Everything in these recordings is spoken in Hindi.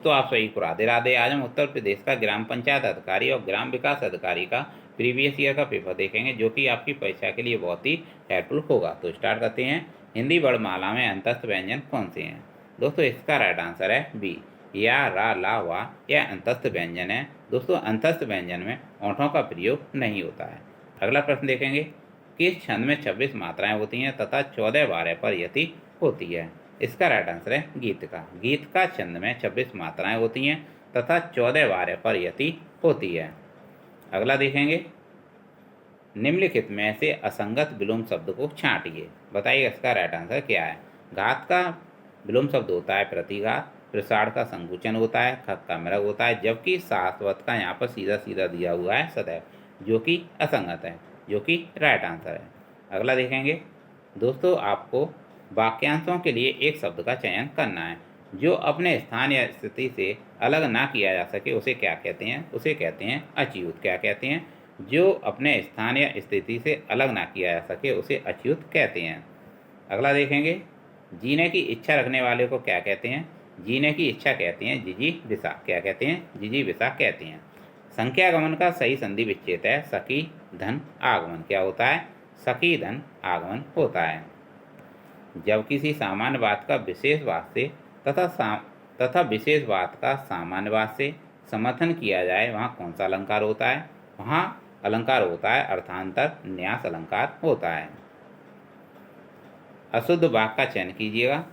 तो आप सभी को राधे राधे। आज हम उत्तर प्रदेश का ग्राम पंचायत अधिकारी और ग्राम विकास अधिकारी का प्रीवियस ईयर का पेपर देखेंगे, जो कि आपकी परीक्षा के लिए बहुत ही हेल्पफुल होगा। तो स्टार्ट करते हैं। हिंदी वर्णमाला में अंतस्थ व्यंजन कौन से हैं? दोस्तों इसका राइट आंसर है बी, या, रा, ला, वा। यह अंतस्थ व्यंजन है। दोस्तों अंतस्थ व्यंजन में ओंठों का प्रयोग नहीं होता है। अगला प्रश्न देखेंगे। किस छंद में 26 मात्राएं होती हैं तथा 14 बारह पर यति होती है? इसका राइट आंसर है गीत का। गीत का छंद में 26 मात्राएं होती हैं तथा 14 बारह पर यति होती है। अगला देखेंगे। निम्नलिखित में से असंगत विलोम शब्द को छांटिए। बताइए इसका राइट आंसर क्या है? घात का विलोम शब्द होता है प्रतिघात, प्रसार का संकुचन होता है, खत का मृग होता है, जबकि शाश्वत का यहाँ पर सीधा सीधा दिया हुआ है सदैव, जो कि असंगत है, जो कि राइट आंसर है। अगला देखेंगे। दोस्तों आपको वाक्यांशों के लिए एक शब्द का चयन करना है। जो अपने स्थान या स्थिति से अलग ना किया जा सके उसे क्या कहते हैं? उसे कहते हैं अच्युत। क्या कहते हैं? जो अपने स्थान या स्थिति से अलग ना किया जा सके उसे अच्युत कहते हैं। अगला देखेंगे। जीने की इच्छा रखने वाले को क्या कहते हैं? जीने की इच्छा कहते हैं जिजीविषा। क्या कहते हैं? जिजीविषा कहते हैं। संख्यागमन का सही संधि विच्छेद है सखी धन आगमन। क्या होता है? सखी धन आगमन होता है। जब किसी सामान्य बात का विशेष बात से तथा विशेष बात का सामान्य बात से समर्थन किया जाए वहाँ कौन सा अलंकार होता है? वहाँ अलंकार होता है अर्थांतर न्यास अलंकार होता है। अशुद्ध वाक्य का चयन कीजिएगा।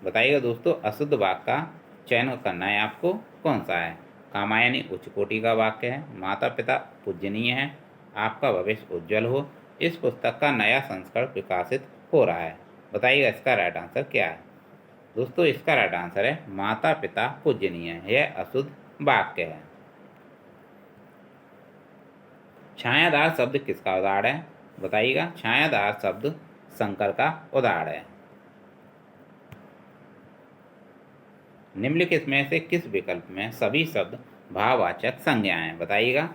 बताइएगा दोस्तों अशुद्ध वाक्य का चयन करना है आपको। कौन सा है? कामायनी उच्च कोटि का वाक्य है। माता पिता पूजनीय है। आपका भविष्य उज्जवल हो। इस पुस्तक का नया संस्करण प्रकाशित हो रहा है। बताइएगा इसका राइट आंसर क्या है? दोस्तों इसका राइट आंसर है माता पिता पूजनीय है। यह अशुद्ध वाक्य है। छायादार शब्द किसका उदाहरण है? बताइएगा। छायादार शब्द शंकर का उदाहरण है। निम्नलिखित में से किस विकल्प में सभी शब्द भाववाचक संज्ञाएं हैं? बताइएगा।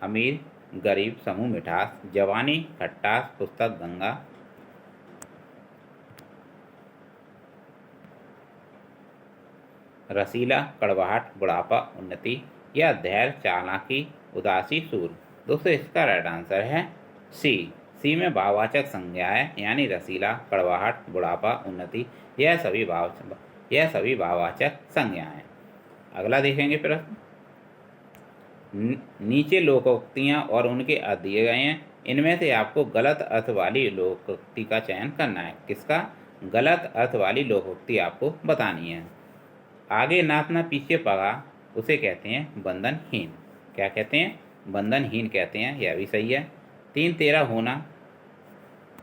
अमीर, गरीब, समूह मिठास, जवानी, खट्टास, पुस्तक, गंगा। रसीला, कड़वाहट, बुढ़ापा, उन्नति, या धैर्य, चालाकी, उदासी, सूर। दोस्तों इसका राइट आंसर है सी। सी में भाववाचक संज्ञा है, यानी रसीला, कड़वाहट, बुढ़ापा, उन्नति, यह सभी भाववाचक संज्ञा हैं। अगला देखेंगे प्रश्न। नीचे लोकोक्तियाँ और उनके अर्थ दिए गए हैं। इनमें से आपको गलत अर्थ वाली लोकोक्ति का चयन करना है। किसका? गलत अर्थ वाली लोकोक्ति आपको बतानी है। आगे नाचना पीछे पगा उसे कहते हैं बंधनहीन। क्या कहते हैं? बंधनहीन कहते हैं। यह भी सही है। 3-13 होना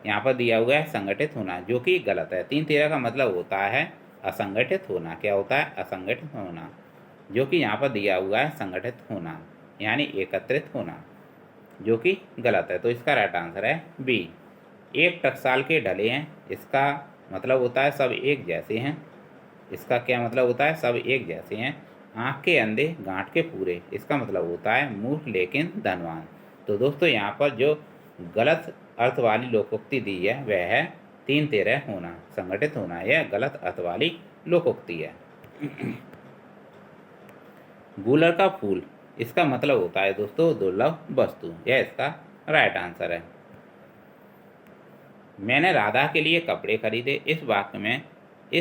यहाँ पर दिया हुआ है संगठित होना, जो कि गलत है। 3-13 का मतलब होता है असंगठित होना। क्या होता है? असंगठित होना, जो कि यहाँ पर दिया हुआ है संगठित होना, यानी एकत्रित होना, जो कि गलत है। तो इसका राइट आंसर है बी। एक टकसाल के ढले हैं, इसका मतलब होता है सब एक जैसे हैं। इसका क्या मतलब होता है? सब एक जैसे हैं। आँख के अंधे गांठ के पूरे, इसका मतलब होता है मूर्ख लेकिन धनवान। तो दोस्तों यहाँ पर जो गलत अर्थ वाली लोकोक्ति दी है वह है 3-13 होना, संगठित होना। यह गलत अर्थ वाली लोकोक्ति है। गूलर का फूल, इसका मतलब होता है दोस्तों दुर्लभ वस्तु। यह इसका राइट आंसर है। मैंने राधा के लिए कपड़े खरीदे। इस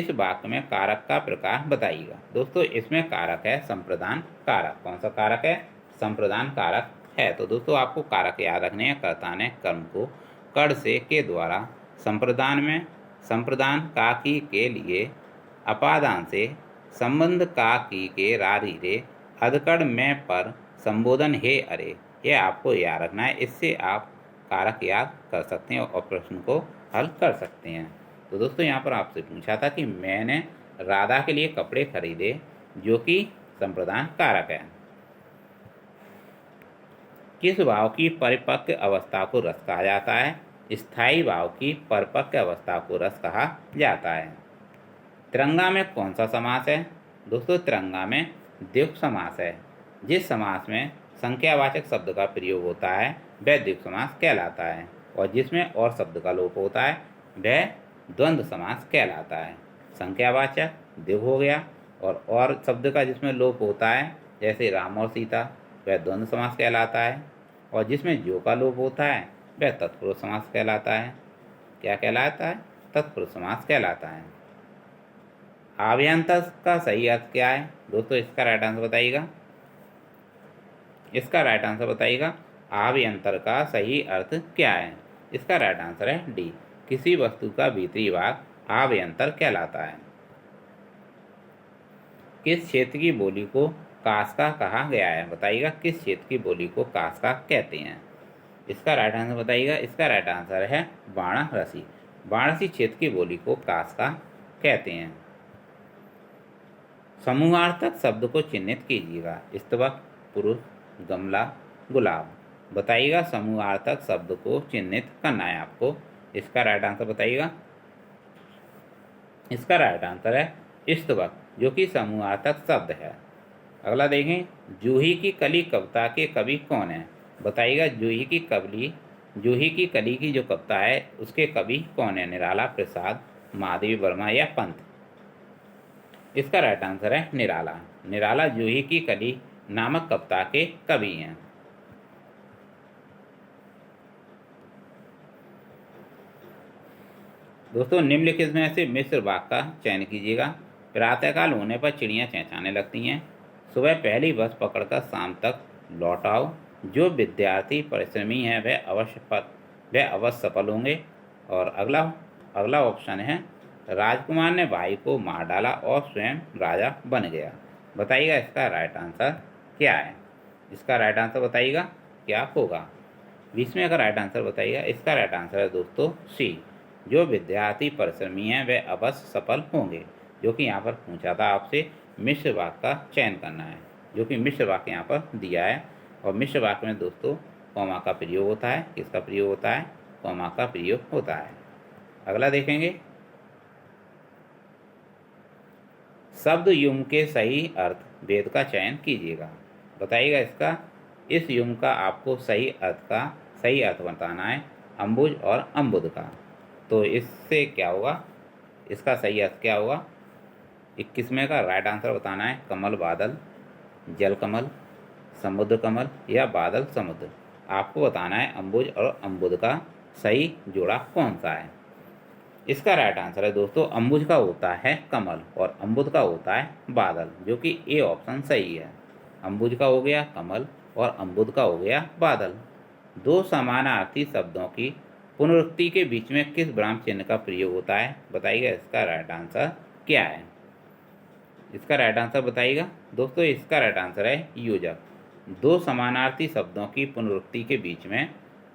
वाक्य में कारक का प्रकार बताइएगा। दोस्तों इसमें कारक है संप्रदान कारक। कौन सा कारक है? संप्रदान कारक है। तो दोस्तों आपको कारक याद रखने हैं। कर्ता ने कर्म को कड़ से के द्वारा संप्रदान का की के लिए अपादान से संबंध का की के राधि रे अधकड़ में पर संबोधन हे अरे। यह आपको याद रखना है। इससे आप कारक याद कर सकते हैं और प्रश्न को हल कर सकते हैं। तो दोस्तों यहाँ पर आपसे पूछा था कि मैंने राधा के लिए कपड़े खरीदे, जो कि संप्रदान कारक है। किस भाव की परिपक्व अवस्था को रस कहा जाता है? स्थायी भाव की परिपक्व अवस्था को रस कहा जाता है। तिरंगा में कौन सा समास है? दोस्तों तिरंगा में द्विगु समास है। जिस समास में संख्यावाचक शब्द का प्रयोग होता है वह द्विगु समास कहलाता है, और जिसमें और शब्द का लोप होता है वह द्वंद्व समास कहलाता है। संख्यावाचक द्विगु हो गया और शब्द का जिसमें लोप होता है, जैसे राम और सीता, वह द्वंद्व समास कहलाता है। और जिसमें जो का लोप होता है वह तत्पुरुष समास कहलाता है। क्या कहलाता है? तत्पुरुष समास कहलाता है। आव्यंतर का सही अर्थ क्या है दोस्तों? इसका राइट आंसर बताइएगा। इसका राइट आंसर बताइएगा, आव्यंतर का सही अर्थ क्या है? इसका राइट आंसर है डी, किसी वस्तु का भीतरी भाग आव्यंतर कहलाता है। किस क्षेत्र की बोली को कास्का कहा गया है? बताइएगा, किस क्षेत्र की बोली को कास्का कहते हैं? इसका राइट आंसर बताइएगा। इसका राइट आंसर है वाराणसी। वाराणसी क्षेत्र की बोली को कास्का कहते हैं। समूहार्थक शब्द को चिन्हित कीजिएगा। स्तवक, पुरुष, गमला, गुलाब। बताइएगा, समूहार्थक शब्द को चिन्हित करना है आपको। इसका राइट आंसर बताइएगा। इसका राइट आंसर है स्तवक, जो कि समूहार्थक शब्द है। अगला देखें, जूही की कली कविता के कवि कौन है? बताइएगा, जूही की कली की जो कविता है उसके कवि कौन है? निराला, प्रसाद, महादेवी वर्मा या पंत? इसका राइट आंसर है निराला। निराला जूही की कली नामक कविता के कवि हैं। दोस्तों, निम्नलिखित में से मिश्र वाक्य का चयन कीजिएगा। प्रातःकाल होने पर चिड़ियाँ चहचहाने लगती हैं। सुबह पहली बस पकड़कर शाम तक लौट आओ। जो विद्यार्थी परिश्रमी हैं वह अवश्य सफल होंगे। और अगला ऑप्शन है, राजकुमार ने भाई को मार डाला और स्वयं राजा बन गया। बताइएगा, इसका राइट आंसर क्या है? इसका राइट आंसर बताइएगा क्या होगा? 20वें का राइट आंसर बताइएगा। इसका राइट आंसर है दोस्तों सी, जो विद्यार्थी परिश्रमी हैं वे अवश्य सफल होंगे। जो कि यहाँ पर पूछा था आपसे, मिश्र वाक्य का चयन करना है, जो कि मिश्र वाक्य यहाँ पर दिया है। और मिश्र वाक्य में दोस्तों कॉमा का प्रयोग होता है। किसका प्रयोग होता है? कॉमा का प्रयोग होता है। अगला देखेंगे, शब्द युग्म के सही अर्थ वेद का चयन कीजिएगा। बताइएगा, इसका इस युग्म का आपको सही अर्थ बताना है, अम्बुज और अम्बुद का। तो इससे क्या होगा? इसका सही अर्थ क्या होगा? 21वें का राइट आंसर बताना है, कमल बादल, जल कमल, समुद्र कमल या बादल समुद्र। आपको बताना है अम्बुज और अम्बुद का सही जोड़ा कौन सा है। इसका राइट आंसर है दोस्तों, अम्बुज का होता है कमल और अम्बुद का होता है बादल, जो कि ए ऑप्शन सही है। अम्बुज का हो गया कमल और अम्बुद का हो गया बादल। दो समानार्थी शब्दों की पुनरुक्ति के बीच में किस विराम चिन्ह का प्रयोग होता है? बताइएगा, इसका राइट आंसर क्या है? इसका राइट आंसर बताइएगा दोस्तों। इसका राइट आंसर है योजक। दो समानार्थी शब्दों की पुनरुक्ति के बीच में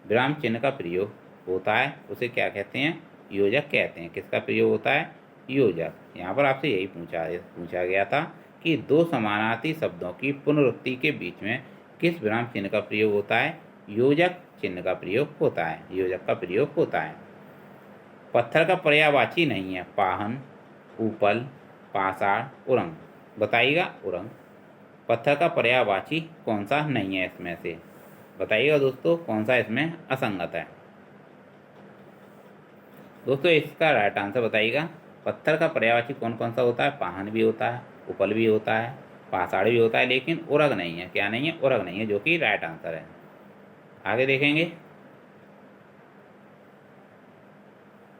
विराम चिन्ह का प्रयोग होता है, उसे क्या कहते हैं? योजक कहते हैं। किसका प्रयोग होता है? योजक। यहाँ पर आपसे यही पूछा गया था कि दो समानार्थी शब्दों की पुनरुक्ति के बीच में किस विराम चिन्ह का प्रयोग होता है? योजक चिन्ह का प्रयोग होता है, योजक का प्रयोग होता है। पत्थर का पर्यायवाची नहीं है, पाहन, ऊपल, पाषाण, उरंग। बताइएगा, उरंग। पत्थर का पर्यायवाची कौन सा नहीं है इसमें से? बताइएगा दोस्तों, कौन सा इसमें असंगत है? दोस्तों, इसका राइट आंसर बताइएगा। पत्थर का पर्यायवाची कौन कौन सा होता है? पाहन भी होता है, उपल भी होता है, पाषाण भी होता है, लेकिन उरग नहीं है। क्या नहीं है? उरग नहीं है, जो कि राइट आंसर है। आगे देखेंगे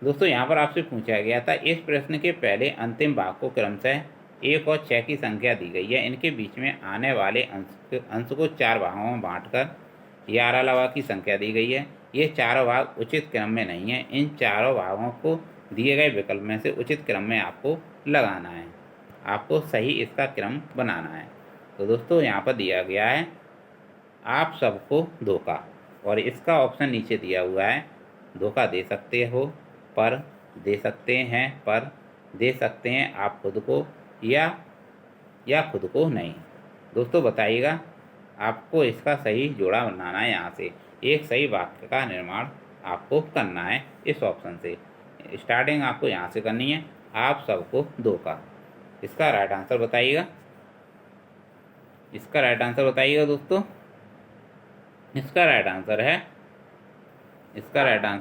दोस्तों, यहाँ पर आपसे पूछा गया था, इस प्रश्न के पहले अंतिम भाग को क्रमशः 1 और 6 की संख्या दी गई है। इनके बीच में आने वाले अंश को 4 भागों में बांटकर 11 भाग की संख्या दी गई है। ये चारों भाग उचित क्रम में नहीं है। इन चारों भागों को दिए गए विकल्प में से उचित क्रम में आपको लगाना है, आपको सही इसका क्रम बनाना है। तो दोस्तों, यहाँ पर दिया गया है आप सबको धोखा, और इसका ऑप्शन नीचे दिया हुआ है, धोखा दे सकते हो, पर दे सकते हैं, पर दे सकते हैं आप खुद को, या खुद को नहीं। दोस्तों, बताइएगा, आपको इसका सही जोड़ा बनाना है। यहाँ से एक सही वाक्य का निर्माण आपको करना है इस ऑप्शन से। स्टार्टिंग आपको यहाँ से करनी है, आप सबको धोखा। इसका राइट आंसर बताइएगा। इसका राइट आंसर बताइएगा दोस्तों। इसका राइट आंसर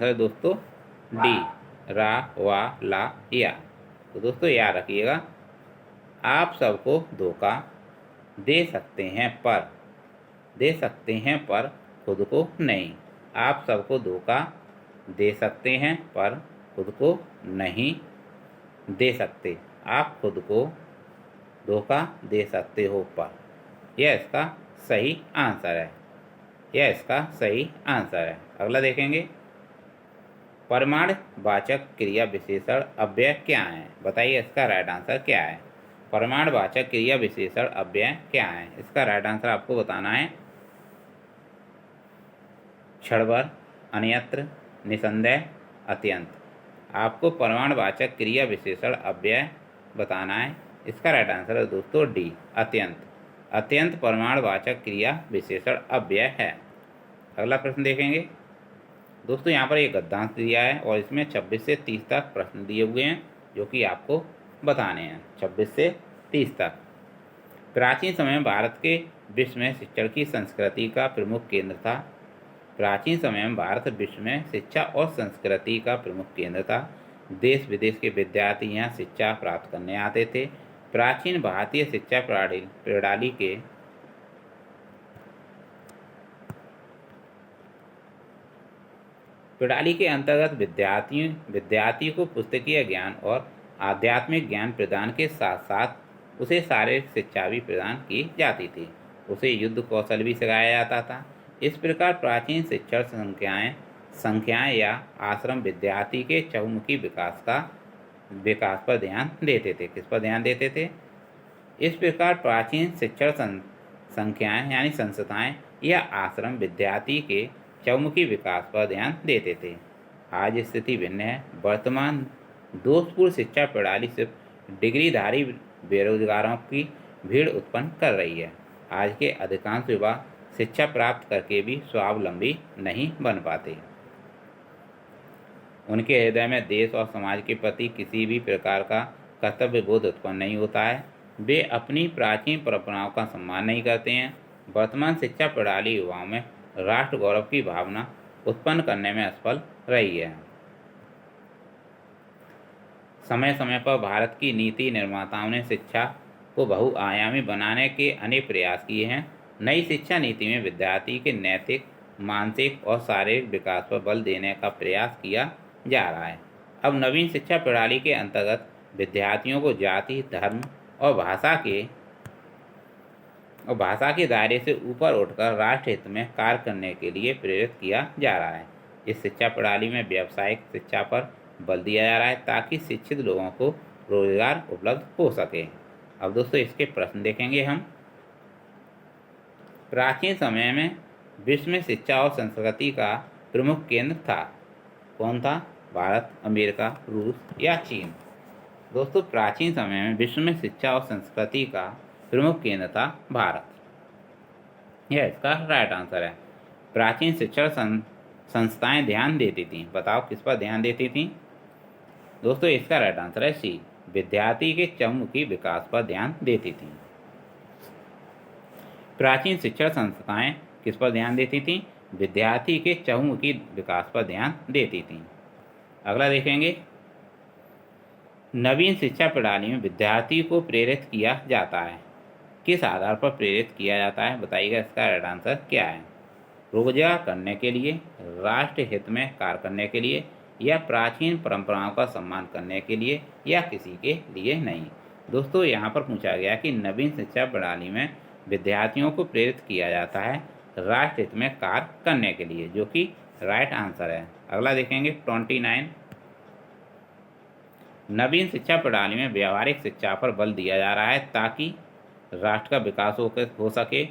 है दोस्तों डी, रा, वा, ला, या। तो दोस्तों, याद रखिएगा, आप सबको धोखा दे सकते हैं पर खुद को नहीं। आप सबको धोखा दे सकते हैं पर खुद को नहीं दे सकते। आप खुद को धोखा दे सकते हो पर। यह इसका सही आंसर है। यह इसका सही आंसर है। अगला देखेंगे, परमाणुवाचक क्रिया विशेषण अव्यय क्या है? बताइए इसका राइट आंसर क्या है। परमाणुवाचक क्रिया विशेषण अव्यय क्या है? इसका राइट आंसर आपको बताना है क्षणभर, अन्यत्र, निसंदेह, अत्यंत। आपको परमाणुवाचक क्रिया विशेषण अव्यय बताना है। इसका राइट आंसर है दोस्तों डी, अत्यंत। अत्यंत परमाणुवाचक क्रिया विशेषण अव्यय है। अगला प्रश्न देखेंगे दोस्तों, यहाँ पर एक गद्यांश दिया है और इसमें 26 से 30 तक प्रश्न दिए हुए हैं जो कि आपको बताने हैं। 26 से 30 तक। प्राचीन समय में भारत के विश्व में शिक्षण की संस्कृति का प्रमुख केंद्र था। प्राचीन समय में भारत विश्व में शिक्षा और संस्कृति का प्रमुख केंद्र था। देश विदेश के विद्यार्थी यहाँ शिक्षा प्राप्त करने आते थे। प्राचीन भारतीय शिक्षा प्रणाली के अंतर्गत विद्यार्थी को पुस्तकीय ज्ञान और आध्यात्मिक ज्ञान प्रदान के साथ साथ उसे शारीरिक शिक्षा भी प्रदान की जाती थी। उसे युद्ध कौशल भी सिखाया जाता था। इस प्रकार प्राचीन शिक्षण संख्याएं या आश्रम विद्यार्थी के चहुमुखी विकास पर ध्यान देते थे। किस पर ध्यान देते थे? इस प्रकार प्राचीन शिक्षण संख्याएं यानी संस्थाएं या आश्रम विद्यार्थी के चहुमुखी विकास पर ध्यान देते थे। आज स्थिति भिन्न है। वर्तमान दोषपूर्ण शिक्षा प्रणाली सिर्फ डिग्रीधारी बेरोजगारों की भीड़ उत्पन्न कर रही है। आज के अधिकांश युवा शिक्षा प्राप्त करके भी स्वावलंबी नहीं बन पाते। उनके हृदय में देश और समाज के प्रति किसी भी प्रकार का कर्तव्य बोध उत्पन्न नहीं होता है। वे अपनी प्राचीन परंपराओं का सम्मान नहीं करते हैं। वर्तमान शिक्षा प्रणाली युवाओं में राष्ट्र गौरव की भावना उत्पन्न करने में असफल रही है। समय समय पर भारत की नीति निर्माताओं ने शिक्षा को बहुआयामी बनाने के अनेक प्रयास किए हैं। नई शिक्षा नीति में विद्यार्थी के नैतिक, मानसिक और शारीरिक विकास पर बल देने का प्रयास किया जा रहा है। अब नवीन शिक्षा प्रणाली के अंतर्गत विद्यार्थियों को जाति, धर्म और भाषा के दायरे से ऊपर उठकर राष्ट्र हित में कार्य करने के लिए प्रेरित किया जा रहा है। इस शिक्षा प्रणाली में व्यावसायिक शिक्षा पर बल दिया जा रहा है ताकि शिक्षित लोगों को रोजगार उपलब्ध हो सके। अब दोस्तों इसके प्रश्न देखेंगे हम। प्राचीन समय में विश्व में शिक्षा और संस्कृति का प्रमुख केंद्र था। कौन था? भारत, अमेरिका, रूस या चीन? दोस्तों प्राचीन समय में विश्व में शिक्षा और संस्कृति का प्रमुख केंद्र था भारत। यह इसका राइट आंसर है। प्राचीन शिक्षण संस्थाएं ध्यान देती थीं। बताओ किस पर ध्यान देती थीं? दोस्तों इसका राइट आंसर है सी, विद्यार्थी के चहुमुखी विकास पर ध्यान देती थीं। प्राचीन शिक्षण संस्थाएं किस पर ध्यान देती थीं? विद्यार्थी के चहुमुखी विकास पर ध्यान देती थीं। अगला देखेंगे, नवीन शिक्षा प्रणाली में विद्यार्थी को प्रेरित किया जाता है। किस आधार पर प्रेरित किया जाता है? बताइएगा इसका राइट आंसर क्या है। रोजगार करने के लिए, राष्ट्र हित में कार्य करने के लिए, या प्राचीन परंपराओं का सम्मान करने के लिए, या किसी के लिए नहीं। दोस्तों यहाँ पर पूछा गया कि नवीन शिक्षा प्रणाली में विद्यार्थियों को प्रेरित किया जाता है राष्ट्र हित में कार्य करने के लिए, जो कि राइट आंसर है। अगला देखेंगे 29। नवीन शिक्षा प्रणाली में व्यावहारिक शिक्षा पर बल दिया जा रहा है ताकि राष्ट्र का विकास हो सके,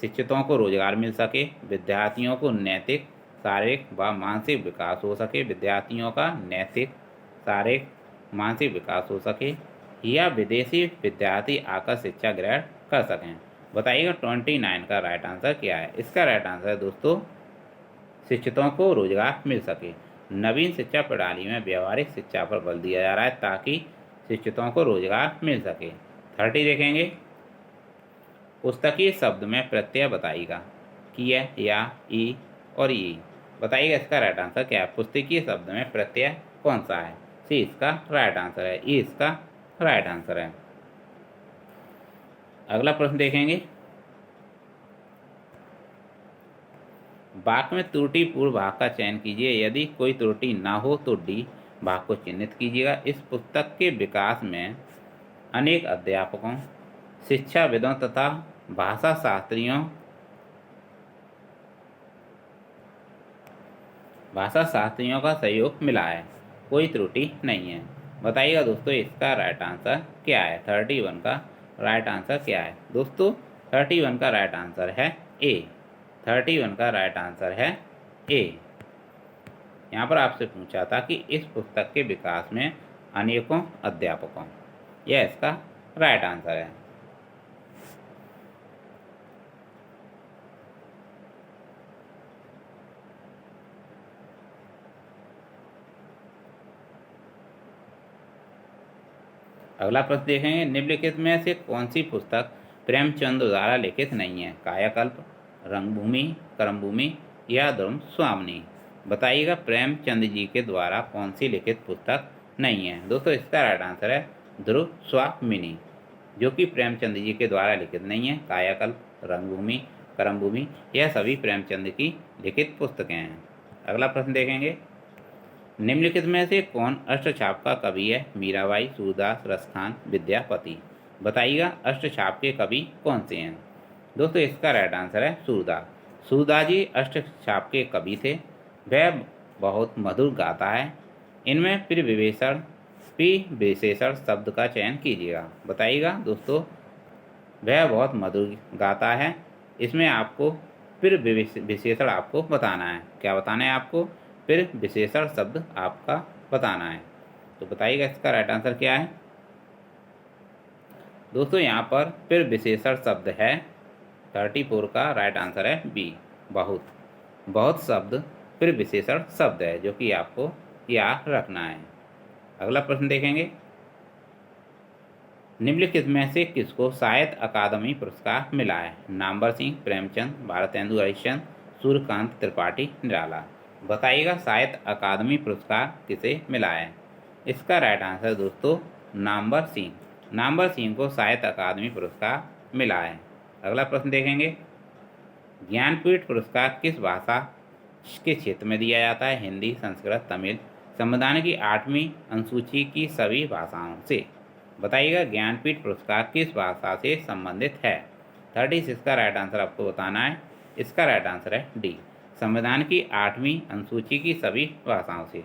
शिक्षितों को रोजगार मिल सके, विद्यार्थियों को नैतिक, शारीरिक व मानसिक विकास हो सके, विद्यार्थियों का नैतिक, शारीरिक, मानसिक विकास हो सके, या विदेशी विद्यार्थी आकर शिक्षा ग्रहण कर सकें। बताइएगा 29 का राइट आंसर क्या है। इसका राइट आंसर है दोस्तों शिक्षितों को रोजगार मिल सके। नवीन शिक्षा प्रणाली में व्यावहारिक शिक्षा पर बल दिया जा रहा है ताकि शिक्षितों को रोजगार मिल सके। 30 देखेंगे, पुस्तकीय शब्द में प्रत्यय बताइएगा, किया, या, ई और ई। बताइएगा इसका राइट आंसर क्या है। पुस्तकीय शब्द में प्रत्यय कौन सा है? सी इसका राइट आंसर है, ई इसका राइट आंसर है। अगला प्रश्न देखेंगे, वाक्य में त्रुटिपूर्ण भाग का चयन कीजिए। यदि कोई त्रुटि ना हो तो डी भाग को चिन्हित कीजिएगा। इस पुस्तक के विकास में अनेक अध्यापकों, शिक्षाविदों तथा भाषा शास्त्रियों का सहयोग मिला है। कोई त्रुटि नहीं है। बताइएगा दोस्तों इसका राइट आंसर क्या है। 31 का राइट आंसर क्या है दोस्तों। 31 का राइट आंसर है ए। 31 का राइट आंसर है ए। यहाँ पर आपसे पूछा था कि इस पुस्तक के विकास में अनेकों अध्यापकों, यह इसका राइट आंसर है। अगला प्रश्न देखेंगे, निम्नलिखित में से कौन सी पुस्तक प्रेमचंद द्वारा लिखित नहीं है। कायाकल्प, रंगभूमि, कर्मभूमि या ध्रुव स्वामिनी। बताइएगा प्रेमचंद जी के द्वारा कौन सी लिखित पुस्तक नहीं है। दोस्तों इसका राइट आंसर है ध्रुव स्वामिनी, जो कि प्रेमचंद जी के द्वारा लिखित नहीं है। कायाकल्प, रंगभूमि, कर्मभूमि यह सभी प्रेमचंद की लिखित पुस्तकें हैं। अगला प्रश्न देखेंगे, निम्नलिखित में से कौन अष्टछाप का कवि है। मीराबाई, सूरदास, रसखान, विद्यापति। बताइएगा अष्टछाप के कवि कौन से हैं। दोस्तों इसका राइट आंसर है सूरदास। सूरदास जी अष्टछाप के कवि थे। वह बहुत मधुर गाता है। इनमें विशेषण शब्द का चयन कीजिएगा। बताइएगा दोस्तों वह बहुत मधुर गाता है। इसमें आपको विशेषण आपको बताना है। क्या बताना है आपको, फिर विशेषण शब्द आपका बताना है। तो बताइएगा इसका राइट आंसर क्या है दोस्तों। यहाँ पर फिर विशेषण शब्द है 34 का राइट आंसर है बी, बहुत। बहुत शब्द फिर विशेषण शब्द है जो कि आपको याद रखना है। अगला प्रश्न देखेंगे, निम्नलिखित में से किसको साहित्य अकादमी पुरस्कार मिला है। नामवर सिंह, प्रेमचंद, भारतेंदु हरिश्चंद्र, सूर्यकांत त्रिपाठी, निराला। बताइएगा साहित्य अकादमी पुरस्कार किसे मिला है। इसका राइट आंसर दोस्तों नामवर सिंह। नामवर सिंह को साहित्य अकादमी पुरस्कार मिला है। अगला प्रश्न देखेंगे, ज्ञानपीठ पुरस्कार किस भाषा के क्षेत्र में दिया जाता है। हिंदी, संस्कृत, तमिल। संविधान की 8वीं अनुसूची की सभी भाषाओं से। बताइएगा ज्ञानपीठ पुरस्कार किस भाषा से संबंधित है। 36 का राइट आंसर आपको बताना है। इसका राइट आंसर है डी, संविधान की 8वीं अनुसूची की सभी भाषाओं से।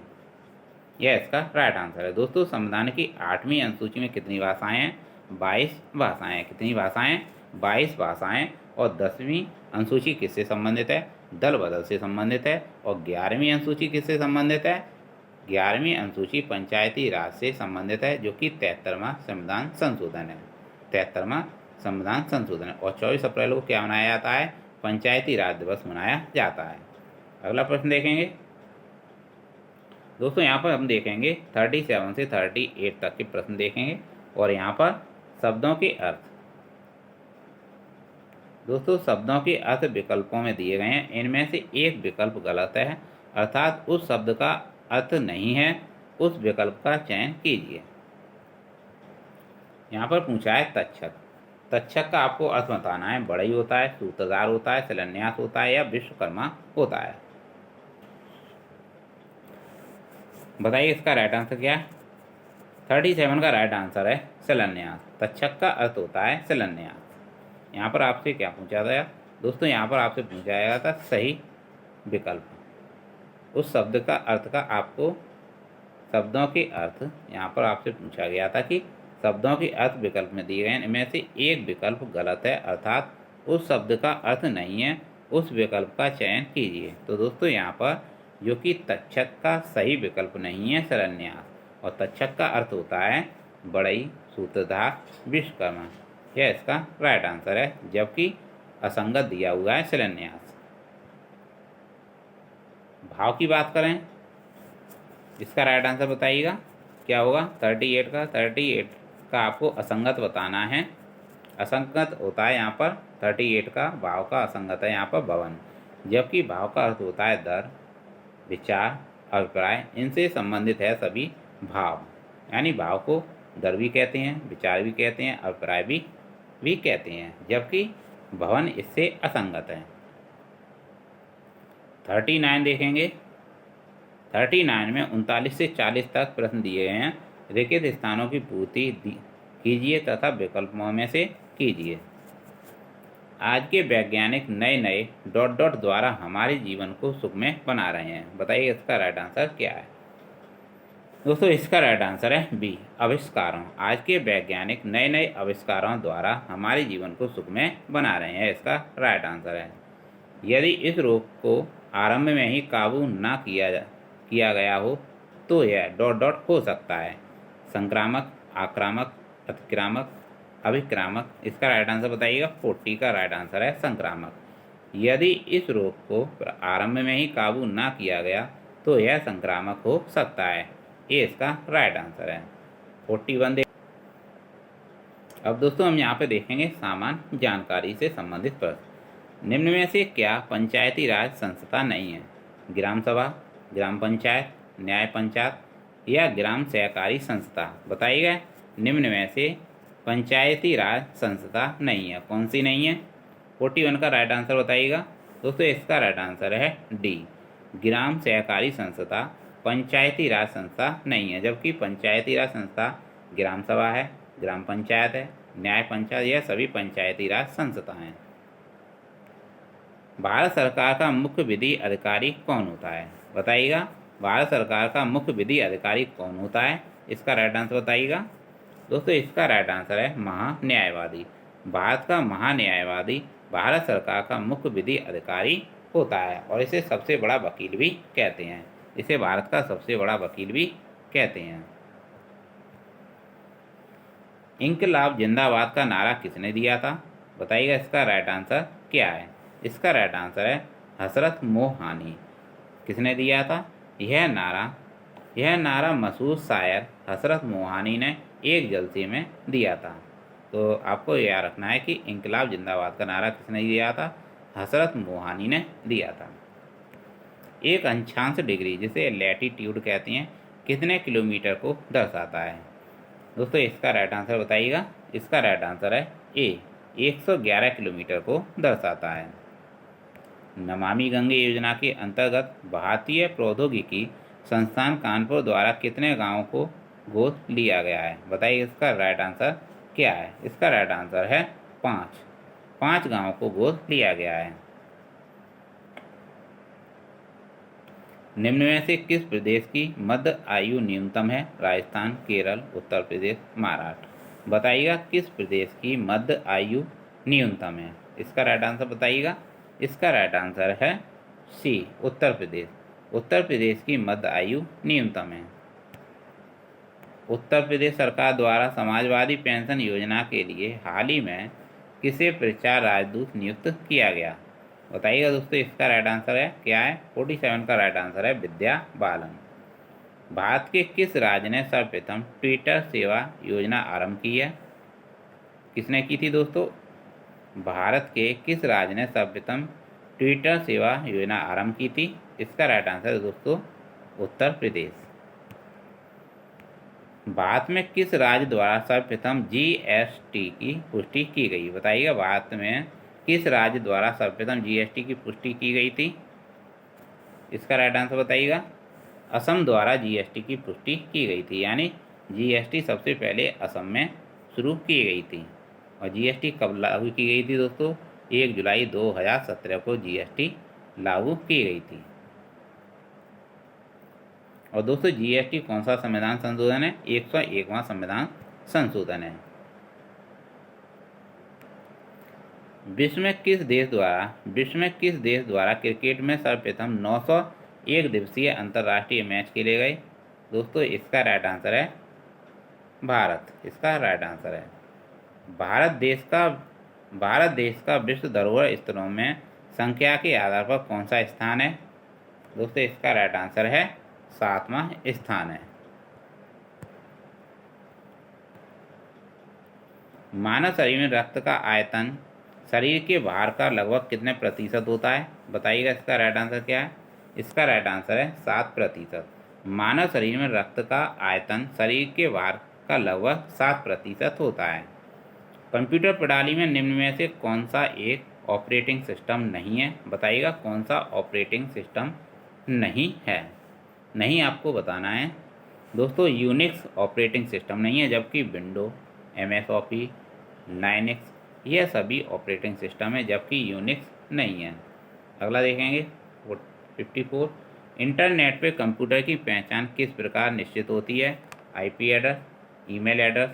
यह इसका राइट आंसर है। दोस्तों संविधान की 8वीं अनुसूची में कितनी भाषाएं हैं। 22 भाषाएं। कितनी भाषाएं, 22 भाषाएं। और 10वीं अनुसूची किससे संबंधित है, दल बदल से संबंधित है। और 11वीं अनुसूची किससे संबंधित है, 11वीं अनुसूची पंचायती राज से संबंधित है, जो कि 73वां संविधान संशोधन है। 73वां संविधान संशोधन है। और 24 अप्रैल को क्या मनाया जाता है, पंचायती राज दिवस मनाया जाता है। अगला प्रश्न देखेंगे दोस्तों, यहाँ पर हम देखेंगे 37 से 38 तक के प्रश्न देखेंगे। और यहाँ पर शब्दों के अर्थ, दोस्तों शब्दों के अर्थ विकल्पों में दिए गए हैं। इनमें से एक विकल्प गलत है, अर्थात उस शब्द का अर्थ नहीं है, उस विकल्प का चयन कीजिए। यहाँ पर पूछा है तक्षक। तक्षक का आपको अर्थ बताना है। बढ़ई होता है, सूत्रधार होता है, शिलान्यास होता है या विश्वकर्मा होता है। बताइए इसका राइट आंसर क्या है। 37 का राइट आंसर है शिलान्यास। तक्षक का अर्थ होता है शिलान्यास। यहाँ पर आपसे क्या पूछा गया दोस्तों, यहाँ पर आपसे पूछा गया था सही विकल्प। उस शब्द का अर्थ का आपको शब्दों के अर्थ यहाँ पर आपसे पूछा गया था कि शब्दों के अर्थ विकल्प में दिए गए हैं, इनमें से एक विकल्प गलत है, अर्थात उस शब्द का अर्थ नहीं है, उस विकल्प का चयन कीजिए। तो दोस्तों यहाँ पर जो कि तक्षक का सही विकल्प नहीं है शिलान्यास, और तक्षक का अर्थ होता है बढ़ई, सूत्रधार, विश्वकर्मा। यह इसका राइट आंसर है, जबकि असंगत दिया हुआ है शिलान्यास। भाव की बात करें, इसका राइट आंसर बताइएगा क्या होगा। 38 का आपको असंगत बताना है। असंगत होता है यहाँ पर 38 का भाव का असंगत है यहाँ पर भवन, जबकि भाव का अर्थ होता है दर, विचार, अभिप्राय। इनसे संबंधित है सभी भाव, यानी भाव को दर भी कहते हैं, विचार भी कहते हैं, अभिप्राय भी भी कहते हैं, जबकि भवन इससे असंगत है। 39 देखेंगे। 39 में 39 से 40 तक प्रश्न दिए गए हैं। रिक्त स्थानों की पूर्ति कीजिए तथा विकल्पों में से कीजिए। आज के वैज्ञानिक नए नए डॉट डॉट द्वारा हमारे जीवन को सुखमय बना रहे हैं। बताइए इसका राइट आंसर क्या है। दोस्तों इसका राइट आंसर है बी, आविष्कारों। आज के वैज्ञानिक नए नए आविष्कारों द्वारा हमारे जीवन को सुखमय बना रहे हैं, इसका राइट आंसर है। यदि इस रोग को आरंभ में ही काबू न किया गया हो तो यह डॉट डॉट हो सकता है। संक्रामक, आक्रामक, अतिक्रामक, अभिक्रामक। इसका राइट आंसर बताइएगा। 40 का राइट आंसर है संक्रामक। यदि इस रोग को आरंभ में ही काबू न किया गया तो यह संक्रामक हो सकता है, ये इसका राइट आंसर है। 41 अब दोस्तों हम यहाँ पे देखेंगे सामान्य जानकारी से संबंधित प्रश्न। निम्न में से क्या पंचायती राज संस्था नहीं है? ग्राम सभा, ग्राम पंचायत, न्याय पंचायत या ग्राम सहकारी संस्था। बताइएगा निम्न में से पंचायती राज संस्था नहीं है, कौन सी नहीं है? 41 का राइट आंसर बताइएगा। दोस्तों इसका राइट आंसर है डी, ग्राम सहकारी संस्था पंचायती राज संस्था नहीं है, जबकि पंचायती राज संस्था ग्राम सभा है, ग्राम पंचायत है, न्याय पंचायत, यह सभी पंचायती राज संस्था हैं। भारत सरकार का मुख्य विधि अधिकारी कौन होता है? बताइएगा भारत सरकार का मुख्य विधि अधिकारी कौन होता है? इसका राइट आंसर बताइएगा। दोस्तों इसका राइट आंसर है महान्यायवादी। भारत का महान्यायवादी भारत सरकार का मुख्य विधि अधिकारी होता है और इसे सबसे बड़ा वकील भी कहते हैं। इसे भारत का सबसे बड़ा वकील भी कहते हैं। इंकलाब जिंदाबाद का नारा किसने दिया था? बताइएगा इसका राइट आंसर क्या है। इसका राइट आंसर है हसरत मोहानी। किसने दिया था यह नारा मशहूर शायर हसरत मोहानी ने एक जलसे में दिया था। तो आपको याद रखना है कि इंकलाब जिंदाबाद का नारा किसने दिया था? हसरत मोहानी ने दिया था। एक अक्षांश डिग्री जिसे लैटीट्यूड कहते हैं कितने किलोमीटर को दर्शाता है? दोस्तों इसका राइट आंसर बताइएगा। इसका राइट आंसर है ए, 111 किलोमीटर को दर्शाता है। नमामि गंगे योजना के अंतर्गत भारतीय प्रौद्योगिकी संस्थान कानपुर द्वारा कितने गांवों को गोद लिया गया है? बताइए इसका राइट आंसर क्या है। इसका राइट आंसर है 5 गांवों को गोद लिया गया है। निम्न में से किस प्रदेश की मध्य आयु न्यूनतम है? राजस्थान, केरल, उत्तर प्रदेश, महाराष्ट्र। बताइएगा किस प्रदेश की मध्य आयु न्यूनतम है? इसका राइट आंसर बताइएगा। इसका राइट आंसर है सी, उत्तर प्रदेश। उत्तर प्रदेश की मध्य आयु न्यूनतम है। उत्तर प्रदेश सरकार द्वारा समाजवादी पेंशन योजना के लिए हाल ही में किसे प्रचार राजदूत नियुक्त किया गया? बताइएगा दोस्तों इसका राइट आंसर है क्या है। 47 का राइट आंसर है विद्या बालन। भारत के किस राज्य ने सर्वप्रथम ट्विटर सेवा योजना आरंभ की है? किसने की थी दोस्तों? भारत के किस राज्य ने सर्वप्रथम ट्विटर सेवा योजना आरंभ की थी? इसका राइट आंसर है दोस्तों उत्तर प्रदेश। भारत में किस राज्य द्वारा सर्वप्रथम जीएसटी की पुष्टि की गई? बताइएगा भारत में किस राज्य द्वारा सर्वप्रथम जीएसटी की पुष्टि की गई थी? इसका राइट आंसर बताइएगा। असम द्वारा जीएसटी की पुष्टि की गई थी, यानी जीएसटी सबसे पहले असम में शुरू की गई थी। और जीएसटी कब लागू की गई थी दोस्तों? 1 जुलाई 2017 को जीएसटी लागू की गई थी। और दोस्तों जीएसटी कौन सा संविधान संशोधन है? 101वां संविधान संशोधन है। विश्व में किस देश द्वारा क्रिकेट में सर्वप्रथम 901 दिवसीय अंतर्राष्ट्रीय मैच खेले गए? दोस्तों इसका राइट आंसर है भारत। इसका राइट आंसर है भारत देश का विश्व धरोहर स्थलों में संख्या के आधार पर कौन सा स्थान है? दोस्तों इसका राइट आंसर है 7वां स्थान है। मानव शरीर में रक्त का आयतन शरीर के भार का लगभग कितने प्रतिशत होता है? बताइएगा इसका राइट आंसर क्या है। इसका राइट आंसर है 7%। मानव शरीर में रक्त का आयतन शरीर के भार का लगभग 7% होता है। कंप्यूटर प्रणाली में निम्न में से कौन सा एक ऑपरेटिंग सिस्टम नहीं है? बताइएगा कौन सा ऑपरेटिंग सिस्टम नहीं है। नहीं आपको बताना है दोस्तों, यूनिक्स ऑपरेटिंग सिस्टम नहीं है, जबकि विंडो, MS-OP, लाइनक्स यह सभी ऑपरेटिंग सिस्टम है, जबकि यूनिक्स नहीं है। अगला देखेंगे 54। इंटरनेट पे कंप्यूटर की पहचान किस प्रकार निश्चित होती है? IP address, email address,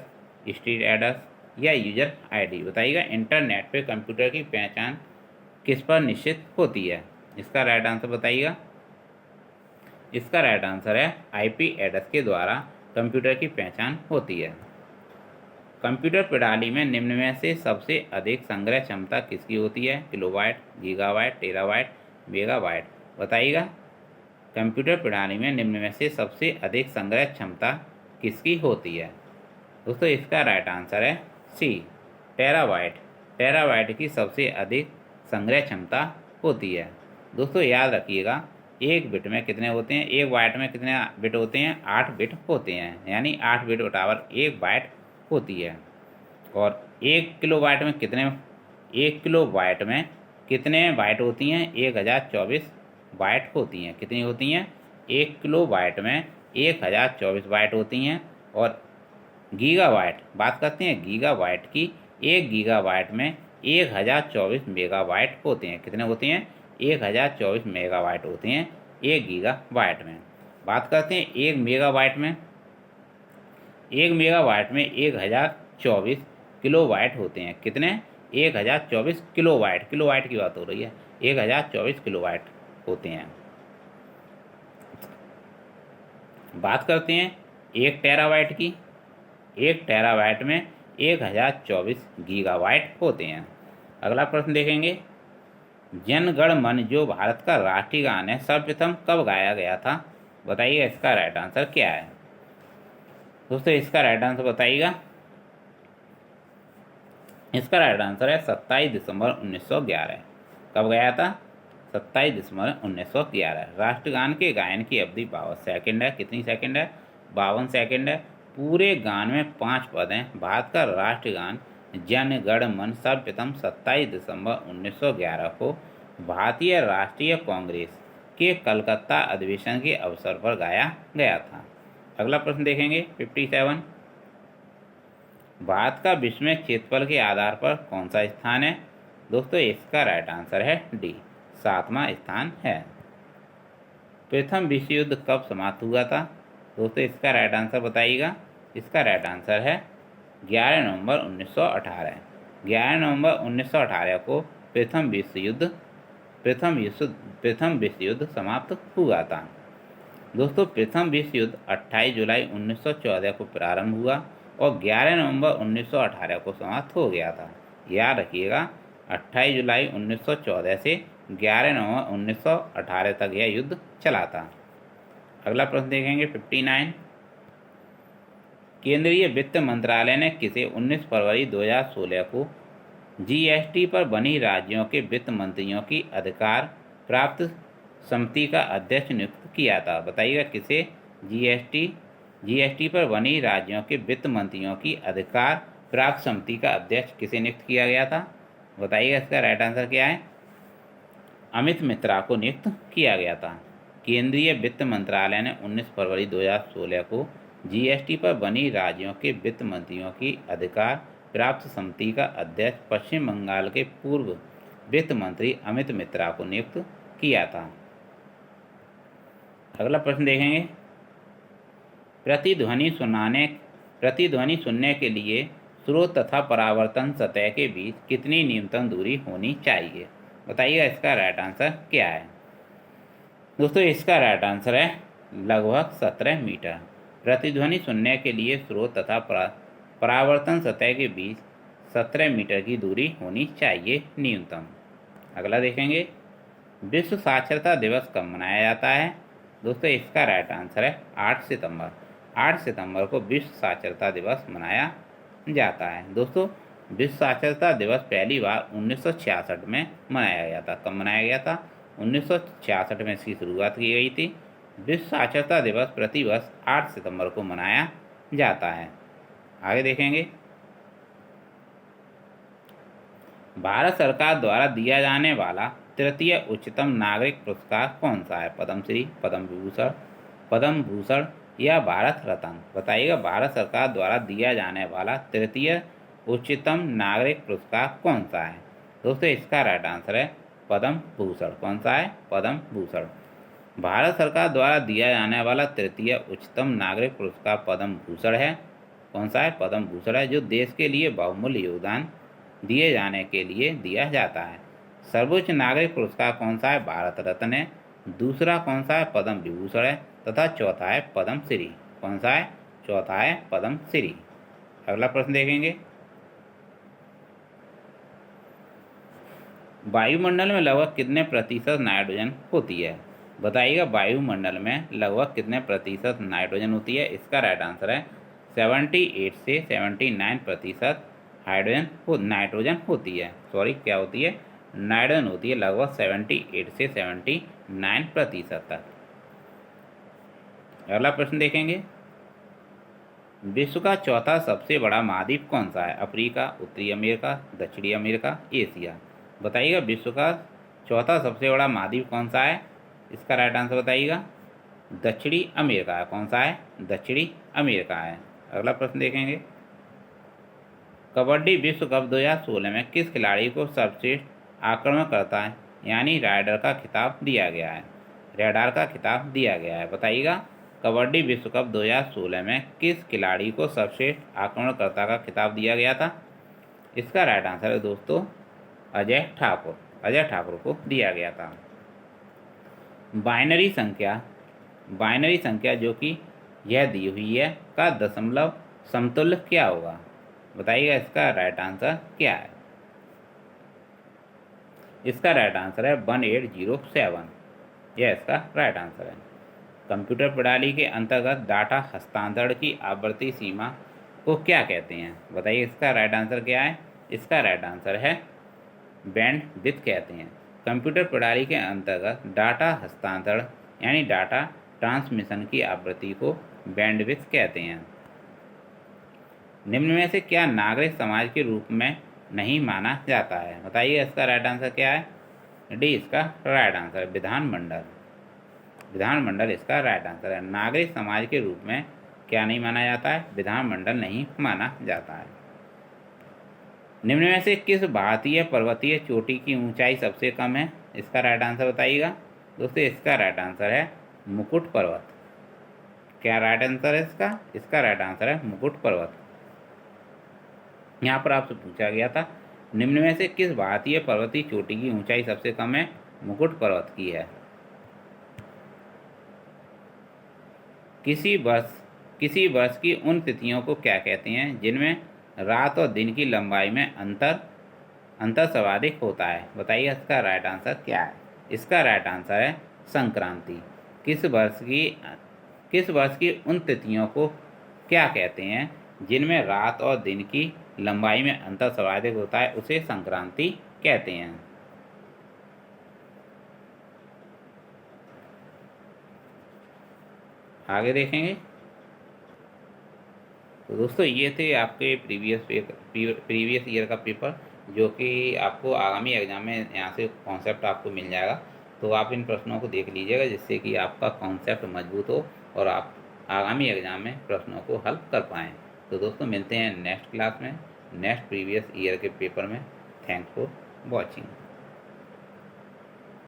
street address या यूजर ID? बताइएगा इंटरनेट पे कंप्यूटर की पहचान किस पर निश्चित होती है? इसका राइट आंसर बताइएगा। इसका राइट आंसर है IP एड्रेस के द्वारा कंप्यूटर की पहचान होती है। कंप्यूटर प्रणाली में निम्न में से सबसे अधिक संग्रह क्षमता किसकी होती है? Kilobyte, gigabyte, terabyte, megabyte? बताइएगा कंप्यूटर प्रणाली में निम्न में से सबसे अधिक संग्रह क्षमता किसकी होती है? दोस्तों इसका राइट आंसर है C, टेराबाइट। टेराबाइट की सबसे अधिक संग्रह क्षमता होती है। दोस्तों याद रखिएगा, एक बिट में कितने होते हैं? एक बाइट में कितने बिट होते हैं? 8 बिट होते हैं, यानी 8 बिट बराबर 1 बाइट होती है। और 1 किलोबाइट में कितने 1 किलोबाइट में कितने बाइट होती हैं? 1024 बाइट होती हैं। कितनी होती हैं? 1 किलोबाइट में 1024 बाइट होती हैं। और गीगाबाइट बात करते हैं गीगाबाइट की, 1 गीगाबाइट में 1024 मेगाबाइट होते हैं। कितने होते हैं? 1024 मेगाबाइट होते हैं 1 गीगाबाइट में। बात करते हैं 1 मेगाबाइट में, 1 मेगाबाइट में 1024 किलोबाइट होते हैं। कितने? 1024 किलोबाइट, किलोबाइट की बात हो रही है, 1024 किलोबाइट होते हैं। बात करते हैं 1 टेराबाइट की, 1 टेराबाइट में 1024 गीगाबाइट होते हैं। अगला प्रश्न देखेंगे, जन गण मन जो भारत का राष्ट्रीय गान है सर्वप्रथम कब गाया गया था? बताइए इसका राइट आंसर क्या है? दोस्तों इसका राइट आंसर बताइएगा। इसका राइट आंसर है 27 दिसंबर 1911। कब गया था? 27 दिसंबर 1911। राष्ट्रगान के गायन की अवधि 52 सेकंड है। कितनी सेकंड है? 52 सेकंड है। पूरे गान में 5 पद हैं। भारत का राष्ट्रगान जन गण मन सर्वप्रथम 27 दिसंबर 1911 को भारतीय राष्ट्रीय कांग्रेस के कलकत्ता अधिवेशन के अवसर पर गाया गया था। अगला प्रश्न देखेंगे 57। भारत का विश्व में क्षेत्रफल के आधार पर कौन सा स्थान है? दोस्तों इसका राइट आंसर है D, 7वां स्थान है। प्रथम विश्व युद्ध कब समाप्त हुआ था? दोस्तों इसका राइट आंसर बताइएगा। इसका राइट आंसर है 11 नवंबर 1918। 11 नवंबर 1918 को प्रथम विश्व युद्ध समाप्त हुआ था। दोस्तों प्रथम विश्व युद्ध 28 जुलाई 1914 को प्रारंभ हुआ और 11 नवंबर 1918 को समाप्त हो गया था। याद रखिएगा 28 जुलाई 1914 से 11 नवंबर 1918 तक यह युद्ध चला था। अगला प्रश्न देखेंगे 59। केंद्रीय वित्त मंत्रालय ने किसे 19 फरवरी 2016 को GST पर बनी राज्यों के वित्त मंत्रियों की अधिकार प्राप्त समिति का अध्यक्ष नियुक्त किया था? बताइएगा किसे GST पर बनी राज्यों के वित्त मंत्रियों की अधिकार प्राप्त समिति का अध्यक्ष किसे नियुक्त किया गया था? बताइएगा इसका राइट आंसर क्या है? अमित मित्रा को नियुक्त किया गया था। केंद्रीय वित्त मंत्रालय ने 19 फरवरी 2016 को GST पर बनी राज्यों के वित्त मंत्रियों की अधिकार प्राप्त समिति का अध्यक्ष पश्चिम बंगाल के पूर्व वित्त मंत्री अमित मित्रा को नियुक्त किया था। अगला प्रश्न देखेंगे, प्रतिध्वनि सुनने के लिए स्रोत तथा परावर्तन सतह के बीच कितनी न्यूनतम दूरी होनी चाहिए? बताइएगा इसका राइट आंसर क्या है? दोस्तों इसका राइट आंसर है लगभग 17 मीटर। प्रतिध्वनि सुनने के लिए स्रोत तथा परावर्तन सतह के बीच 17 मीटर की दूरी होनी चाहिए न्यूनतम। अगला देखेंगे, विश्व साक्षरता दिवस कब मनाया जाता है? दोस्तों इसका राइट आंसर है 8 सितंबर। 8 सितंबर को विश्व साक्षरता दिवस मनाया जाता है। दोस्तों विश्व साक्षरता दिवस पहली बार 1966 में मनाया गया था। कब मनाया गया था? 1966 में इसकी शुरुआत की गई थी। विश्व साक्षरता दिवस प्रतिवर्ष 8 सितंबर को मनाया जाता है। आगे देखेंगे, भारत सरकार द्वारा दिया जाने वाला तृतीय उच्चतम नागरिक पुरस्कार कौन सा है? पद्मश्री, पद्म विभूषण, पद्म भूषण या भारत रत्न? बताइएगा, भारत सरकार द्वारा दिया जाने वाला तृतीय उच्चतम नागरिक पुरस्कार कौन सा है? दोस्तों इसका राइट आंसर है पद्म भूषण। कौन सा है? पद्म भूषण। भारत सरकार द्वारा दिया जाने वाला तृतीय उच्चतम नागरिक पुरस्कार पद्म भूषण है। कौन सा है? पद्म भूषण है, जो देश के लिए बहुमूल्य योगदान दिए जाने के लिए दिया जाता है। सर्वोच्च नागरिक पुरस्कार कौन सा है? भारत रत्न है। दूसरा कौन सा है? पद्म विभूषण है। तथा चौथा है पद्म श्री। कौन सा है? चौथा है पद्म श्री। अगला प्रश्न देखेंगे, वायुमंडल में लगभग कितने प्रतिशत नाइट्रोजन होती है? बताइएगा, वायुमंडल में लगभग कितने प्रतिशत नाइट्रोजन होती है? इसका राइट आंसर है 78 से 79% नाइट्रोजन होती है। सॉरी, क्या होती है? नाइट्रोजन होती है लगभग 78 से 79% तक। अगला प्रश्न देखेंगे, विश्व का चौथा सबसे बड़ा महाद्वीप कौन सा है? अफ्रीका, उत्तरी अमेरिका, दक्षिणी अमेरिका, एशिया? बताइएगा, विश्व का चौथा सबसे बड़ा महाद्वीप कौन सा है? इसका राइट आंसर बताइएगा, दक्षिणी अमेरिका है। कौन सा है? दक्षिणी अमेरिका है। अगला प्रश्न देखेंगे, कबड्डी विश्व कप 2016 में किस खिलाड़ी को सर्वश्रेष्ठ आक्रमणकर्ता यानी राइडर का खिताब दिया गया है? रेडार का खिताब दिया गया है। बताइएगा, कबड्डी विश्व कप 2016 में किस खिलाड़ी को सर्वश्रेष्ठ आक्रमणकर्ता का खिताब दिया गया था? इसका राइट आंसर है दोस्तों अजय ठाकुर। अजय ठाकुर को दिया गया था। बाइनरी संख्या जो कि यह दी हुई है का दशमलव समतुल्य क्या होगा? बताइएगा, इसका राइट आंसर क्या है? इसका राइट आंसर है 1807। यह इसका राइट आंसर है। कंप्यूटर प्रणाली के अंतर्गत डाटा हस्तांतरण की आवृत्ति सीमा को क्या कहते हैं? बताइए, इसका राइट आंसर क्या है? इसका राइट आंसर है बैंड विड्थ कहते हैं। कंप्यूटर प्रणाली के अंतर्गत डाटा हस्तांतरण यानी डाटा ट्रांसमिशन की आवृत्ति को बैंडविड्थ कहते हैं। निम्न में से क्या नागरिक समाज के रूप में नहीं माना जाता है? बताइए, इसका राइट आंसर क्या है? डी इसका राइट आंसर है विधानमंडल। विधानमंडल इसका राइट आंसर है। नागरिक समाज के रूप में क्या नहीं माना जाता है? विधानमंडल नहीं माना जाता है। निम्न में से किस भारतीय पर्वतीय चोटी की ऊंचाई सबसे कम है? इसका राइट आंसर बताइएगा। दोस्तों इसका राइट आंसर है मुकुट पर्वत। क्या राइट आंसर है इसका? इसका राइट आंसर है मुकुट पर्वत। यहाँ पर आपसे पूछा गया था, निम्न में से किस भारतीय पर्वतीय चोटी की ऊंचाई सबसे कम है? मुकुट पर्वत की है। किसी वर्ष की उन तिथियों को क्या कहते हैं जिनमें रात और दिन की लंबाई में अंतर सर्वाधिक होता है? बताइए, इसका राइट आंसर क्या है? इसका राइट आंसर है संक्रांति। किस वर्ष की उन तिथियों को क्या कहते हैं जिनमें रात और दिन की लंबाई में अंतर सर्वाधिक होता है? उसे संक्रांति कहते हैं। आगे देखेंगे। तो दोस्तों ये थे आपके प्रीवियस ईयर का पेपर, जो कि आपको आगामी एग्जाम में यहाँ से कॉन्सेप्ट आपको मिल जाएगा। तो आप इन प्रश्नों को देख लीजिएगा, जिससे कि आपका कॉन्सेप्ट मजबूत हो और आप आगामी एग्जाम में प्रश्नों को हल कर पाएँ। तो दोस्तों मिलते हैं नेक्स्ट क्लास में, नेक्स्ट प्रीवियस ईयर के पेपर में। Thanks for watching.